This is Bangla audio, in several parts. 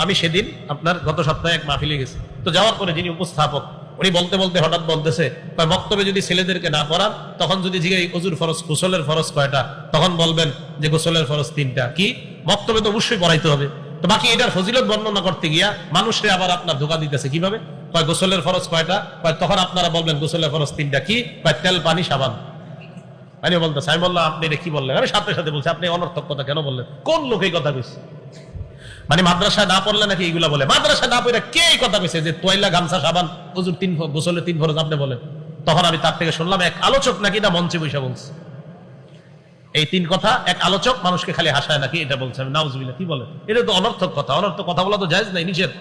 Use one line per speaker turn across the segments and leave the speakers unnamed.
আমি সেদিন আপনার গত সপ্তাহে এক মাহফিলে গেছি, তো যাওয়ার পরে যিনি উপস্থাপক উনি বলতে বলতে হঠাৎ বলতেছে, বক্তব্যে যদি ছেলেদেরকে না পড়ান তখন যদি জিজ্ঞাসা ওযুর ফরজ, গোসলের ফরজ কয়টা, তখন বলবেন যে গোসলের ফরজ 3টা। কি বক্তব্যে তো অবশ্যই পড়াইতে হবে, তো বাকি এটার ফজিলত বর্ণনা করতে গিয়া মানুষরে আবার আপনার ধোঁকা দিতেছে কিভাবে, গোসলের ফরজ কয়টা, তখন আপনারা বলবেন গোসলের ফরজ 3টা। কি তেল, পানি, সাবান। আমি বলতেছে, আমি বললাম আপনি এটা কি বললেন? আমি সাথে সাথে বলছি আপনি অনর্থক কথা কেন বললেন? কোন লোক এই কথা কইছে? মানে মাদ্রাসায় না পড়লে নাকি এইগুলা বলে? মাদ্রাসায় না পড়ে কে এই কথা কইছে যে তোয়াইলা, গামছা, সাবান, ওযুর 3 গোসলের 3 ফরজ আপনি বলেন? তখন আমি তার থেকে শুনলাম এক আলোচক নাকি না মঞ্চে বসে বলছে এই 3 কথা। এক আলোচক মানুষকে খালি হাসায় নাকি এটা বলছে। আমি নাউজুবিল্লাহ, কি বলে? এটা তো অনর্থক কথা। অনর্থক কথা বলা তো জায়েজ নাই, নিষেধ।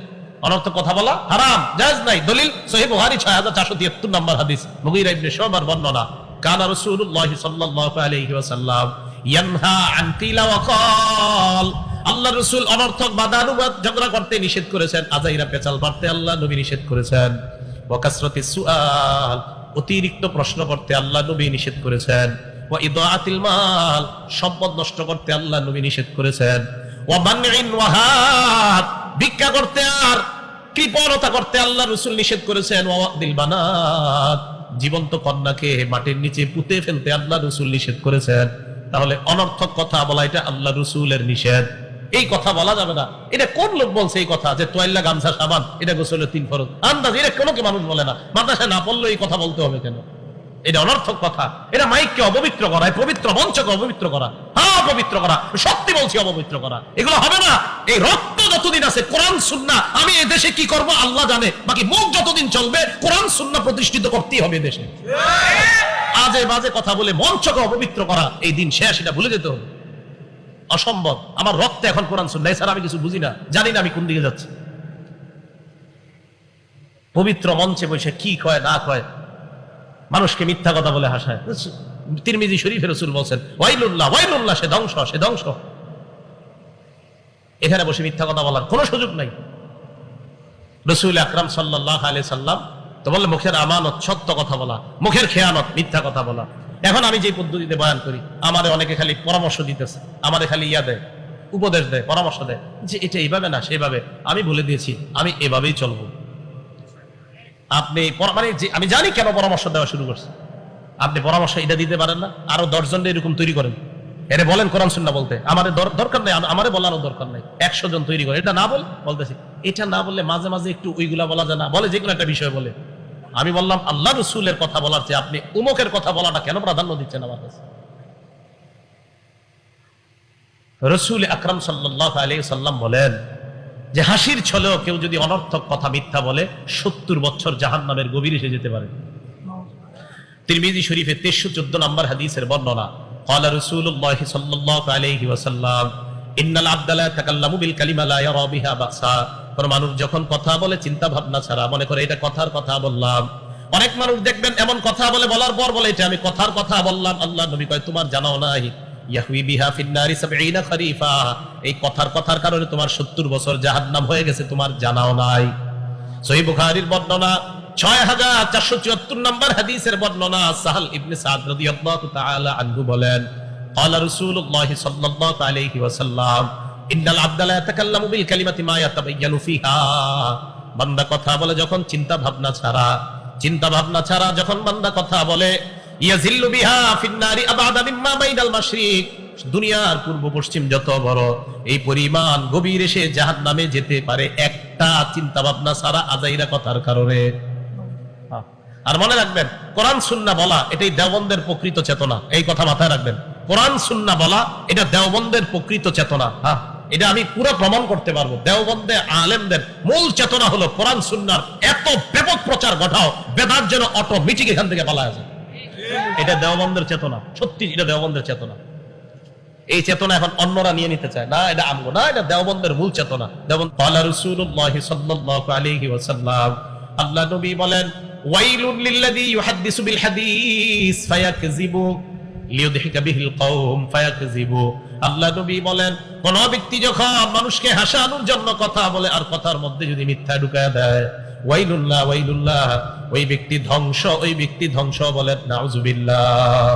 অনর্থক কথা বলা হারাম, জায়েজ নাই। দলিল সহিহ বুখারী 6473 নম্বর হাদিস, মুগীরা ইবনে শুবার বর্ণনা। কানা রাসূলুল্লাহ সাল্লাল্লাহু আলাইহি ওয়াসাল্লাম ইয়ানহা আন কিলা ওয়া ক্বাল। আল্লাহ রাসূল অনর্থক বাদানুবাদ ঝগড়া করতে নিষেধ করেছেন, আজাইরা পেচাল পারতে আল্লাহ নবী নিষেধ করেছেন। ওয়া কাসরাতিস সুআল, অতিরিক্ত প্রশ্ন করতে আল্লাহ নবী নিষেধ করেছেন। ওয়া ইদাআতিল মাল, সম্পদ নষ্ট করতে আল্লাহ নবী নিষেধ করেছেন। ওয়া মানইন ওয়াহাত, ভিক্ষা করতে আর কৃপণতা করতে আল্লাহ রাসূল নিষেধ করেছেন। ওয়া ওয়াদিল বানাত, জীবন্ত কন্যাকে মাটির নিচে পুঁতে ফেলতে আল্লাহ রাসূল নিষেধ করেছেন। তাহলে অনর্থক কথা বলা এটা আল্লাহ রাসূলের নিষেধ, এই কথা বলা যাবে না। এটা কোন লোক বলছে এই কথা যে তোয়াইল্লা, গামছা, সাবান এটা গোসলের 3 ফরজ? আন্দাজ, এটা কোনো মানুষ বলে না। মাদ্রাসায় না পড়লে এই কথা বলতে হবে কেন? এটা অনর্থক কথা। এটা মাইককে অপবিত্র করা, পবিত্র মঞ্চকে অপবিত্র করা। হ্যাঁ, অপবিত্র করা, সত্যি বলছি, অপবিত্র করা। এগুলো হবে না। এই রক্ত যতদিন আছে, কোরআন সুন্নাহ, আমি এই দেশে কি করব আল্লাহ জানে, বাকি মুখ যতদিন চলবে কোরআন সুন্নাহ প্রতিষ্ঠিত করতেই হবে দেশে। আজে বাজে কথা বলে মঞ্চকে অপবিত্র করা, এই দিন শেষ, এটা ভুলে যেতে হবে। অসম্ভব। আমার রক্তে এখন কোরআন সুন্নাহ, এছাড়া আমি কিছু বুঝি না, জানি না আমি কোন দিকে যাচ্ছি। পবিত্র মঞ্চে বসে কি কয় না কয়, মানুষকে মিথ্যা কথা বলে হাসায়। তিরমিজি শরীফে রাসূল বলেন, ওয়াইলুল্লাহ, ওয়াইলুল্লাহ, সে ধ্বংস, সে ধ্বংস। এখানে বসে মিথ্যা কথা বলার কোনো সুযোগ নাই। রাসূল আকরাম সাল্লাল্লাহু আলাইহি সাল্লাম তো বললেন, মুখের আমানত, সত্য কথা বলা, মুখের খেয়ানত, মিথ্যা কথা বলা। এখন আমি যে পদ্ধতিতে বয়ান করি, আমারে অনেকে খালি পরামর্শ দিতেছে, আমারে খালি দেয়, উপদেশ দেয়, পরামর্শ দেয় যে এটা এইভাবে না সেভাবে। আমি বলে দিয়েছি আমি এভাবেই চলবো। আপনি মানে আমি জানি কেন পরামর্শ দেওয়া শুরু করছে। আপনি পরামর্শ এটা দিতে পারেন না, আরো 10 জন এরকম তৈরি করেন, এরে বলেন কোরআন সুন্নাহ বলতে। আমাদের দরকার নেই, আমারে বলারও দরকার নেই। 100 জন তৈরি করে, এটা না বলতেছি, এটা না বললে মাঝে মাঝে একটু ওইগুলা বলা যায় না, বলে যে কোনো একটা বিষয় বলে। আমি বললাম আল্লাহ রাসূলের কথা বলার চেয়ে আপনি উমুকের কথা বলাটা কেন প্রাধান্য দিচ্ছেন আমার কাছে? রাসূল আকরাম সাল্লাল্লাহু আলাইহি ওয়াসাল্লাম বলেন যে হাসির ছলেও কেউ যদি অনর্থক কথা, মিথ্যা বলে 70 বছর জাহান্নামের গভীরে এসে যেতে পারে। তিরমিজি শরীফে 314 নম্বর হাদিসের বর্ণনা। ক্বালা রাসূলুল্লাহ সাল্লাল্লাহু আলাইহি ওয়াসাল্লাম, ইন্নাল আবদা লা তাকাল্লামু বিল কালিমা লা ইয়ারা বিহা বাসা। কোন মানুষ যখন কথা বলে চিন্তা ভাবনা ছাড়া, মনে করে এটা কথার কথা বললাম। অনেক মানুষ দেখবেন এমন কথা বলে, বলার পর বলে এটা আমি কথার কথা বললাম। আল্লাহ নবী কয় তোমার জানাও নাই, ইয়াহউই বিহা ফিন নারি 70 খরিফা, এই কথার কারণে তোমার 70 বছর জাহান্নাম হয়ে গেছে, তোমার জানাও নাই। সহিহ বুখারীর বর্ণনা 6474 নম্বর হাদিসের বর্ণনা। সাহল ইবনে সাদ রাদিয়াল্লাহু তাআলা আনহু বলেন, ক্বালা রাসূলুল্লাহ সাল্লাল্লাহু আলাইহি ওয়াসাল্লাম, ইন্নাল আবদা লা ইয়াতাকাল্লামু বিল কালিমাতি মা ইয়াতাবায়্যানু ফিহা। বান্দা কথা বলে যখন চিন্তা ভাবনা ছাড়া যখন বান্দা কথা বলে, ইয়াজিল্লু বিহা ফিন নারি আবাদা মিম্মা বাইনাল মাশরিক, দুনিয়ার পূর্ব পশ্চিম যত বড় এই পরিমাণ গভীর এসে জাহান্নামে যেতে পারে একটা চিন্তা ভাবনা ছাড়া, আজাইরা কথার কারণে। আর মনে রাখবেন, কোরআন সুন্নাহ বলা এটাই দেওবন্দের প্রকৃত চেতনা। এই কথা মাথায় রাখবেন, কোরআন সুন্নাহ বলা এটা দেওবন্দের প্রকৃত চেতনা। হ্যাঁ, এটা আমি পুরো প্রমাণ করতে পারবো। দেওবন্দের আলেমদের মূল চেতনা হলো কোরআন সুন্নাহর এত ব্যাপক প্রচার ঘটাও, বেদাত যেন অটোমেটিক এখান থেকে পালায় যায়। এটা দেওবন্দের চেতনা, সত্যি এটা দেওবন্দের চেতনা। এই চেতনা এখন অন্যরা নিয়ে নিতে চায় না, এটা আমগো না, এটা দেওবন্দের মূল চেতনা। দেওবন্দ ক্বালা রাসূলুল্লাহ সাল্লাল্লাহু আলাইহি ওয়াসাল্লাম, আল্লাহ নবী বলেন, ওয়াইলুল লিল্লাযী ইউহাদ্দিসু বিল হাদিস ফায়াকযিবু লিইউদহিকা বিহিল কওম ফায়াকযিবু। আল্লাহ নবী বলেন, কোন ব্যক্তি যখন মানুষকে হাসানোর জন্য কথা বলে আর কথার মধ্যে যদি মিথ্যা ঢুকায় দেয়, ওয়াইলুল্লাহ, ওয়াইলুল্লাহ, ওই ব্যক্তি ধ্বংস, ওই ব্যক্তি ধ্বংস। বলেন নাউযুবিল্লাহ।